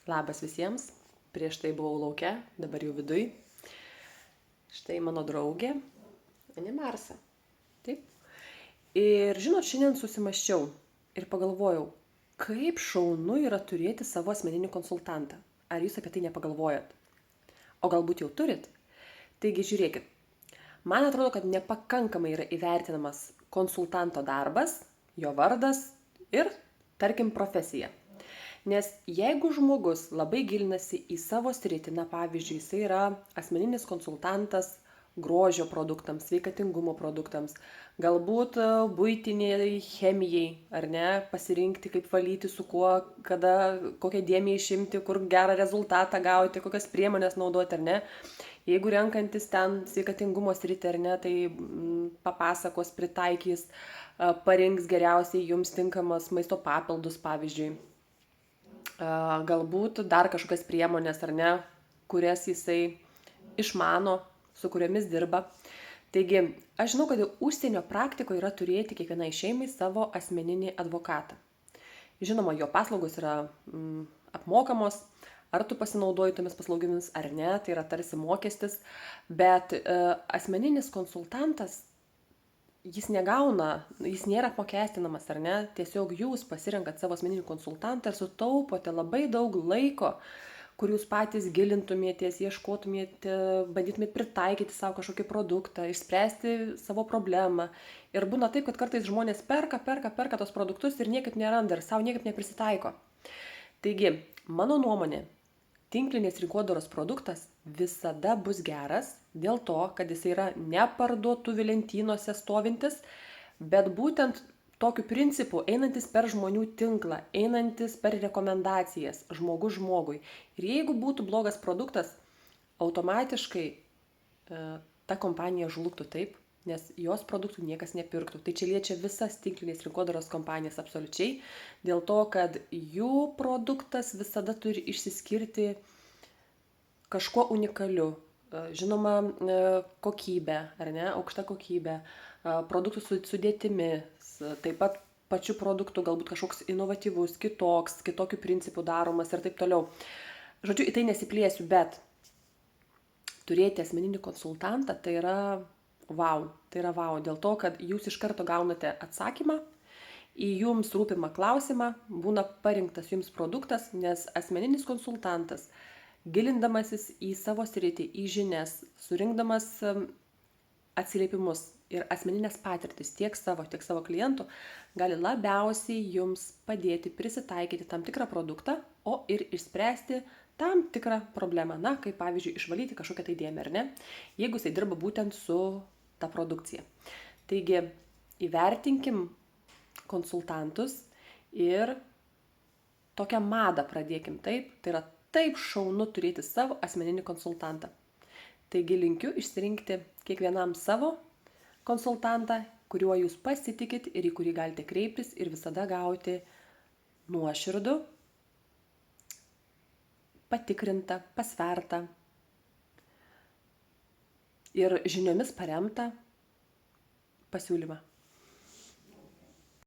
Labas visiems. Prieš tai buvau lauke, dabar jau viduj. Štai mano draugė, Ani Marsa. Taip. Ir žinot, šiandien susimaščiau ir pagalvojau, kaip šaunu yra turėti savo asmeninį konsultantą. Ar jūs apie tai nepagalvojat? O galbūt jau turit? Taigi žiūrėkit, man atrodo, kad nepakankamai yra įvertinamas konsultanto darbas, jo vardas ir, tarkim, profesija. Nes jeigu žmogus labai gilinasi į savo sritį, na pavyzdžiui, jisai yra asmeninis konsultantas grožio produktams, sveikatingumo produktams, galbūt buitiniai chemijai, ar ne, pasirinkti, kaip valyti, su kuo, kada, kokią dėmę išimti, kur gerą rezultatą gauti, kokias priemonės naudoti, ar ne. Jeigu renkantis ten sveikatingumo sritį, ar ne, tai papasakos, pritaikys, parinks geriausiai jums tinkamas maisto papildus, pavyzdžiui. Galbūt dar kažkokias priemonės, ar ne, kurias jisai išmano, su kuriomis dirba. Taigi, aš žinau, kad užsienio praktikoje yra turėti kiekvienai šeimai savo asmeninį advokatą. Žinoma, jo paslaugos yra apmokamos, ar tu pasinaudoji tomis paslaugomis ar ne, tai yra tarsi mokestis, bet asmeninis konsultantas, jis nėra apmokestinamas, ar ne, tiesiog jūs pasirenkat savo asmeninį konsultantą ir sutaupote labai daug laiko, kur jūs patys gilintumėtės, ieškotumėte, bandytumėte pritaikyti savo kažkokį produktą, išspręsti savo problemą. Ir būna taip, kad kartais žmonės perka tos produktus ir niekaip neranda ir savo niekaip neprisitaiko. Taigi, mano nuomonė, tinklinės rinkodaros produktas visada bus geras dėl to, kad jis yra ne parduotuvių lentynose stovintis, bet būtent tokiu principu einantis per žmonių tinklą, einantis per rekomendacijas žmogus žmogui. Ir jeigu būtų blogas produktas, automatiškai ta kompanija žlugtų, taip, nes jos produktų niekas nepirktų. Tai čia liečia visas tinklinės rinkodaros kompanijas absoliučiai, dėl to, kad jų produktas visada turi išsiskirti kažkuo unikaliu. Žinoma, kokybė, ar ne, aukšta kokybė, produktų sudėtimi, taip pat pačių produktų galbūt kažkoks inovatyvus, kitokių principų daromas ir taip toliau. Žodžiu, į tai nesiplėsiu, bet turėti asmeninį konsultantą tai yra wow, dėl to, kad jūs iš karto gaunate atsakymą į jums rūpimą klausimą, būna parinktas jums produktas, nes asmeninis konsultantas, gilindamasis į savo sritį, į žinias, surinkdamas atsiliepimus ir asmeninės patirtis tiek savo klientų, gali labiausiai jums padėti prisitaikyti tam tikrą produktą, o ir išspręsti tam tikrą problemą, na, kaip pavyzdžiui, išvalyti kažkokią tai dėmę, ar ne, jeigu jisai dirba būtent su ta produkcija. Taigi, įvertinkim konsultantus ir tokią madą pradėkim, taip, tai yra taip šaunu turėti savo asmeninį konsultantą. Taigi linkiu išsirinkti kiekvienam savo konsultantą, kuriuo jūs pasitikit ir į kurį galite kreiptis ir visada gauti nuoširdų, patikrintą, pasvertą ir žiniomis paremtą pasiūlymą.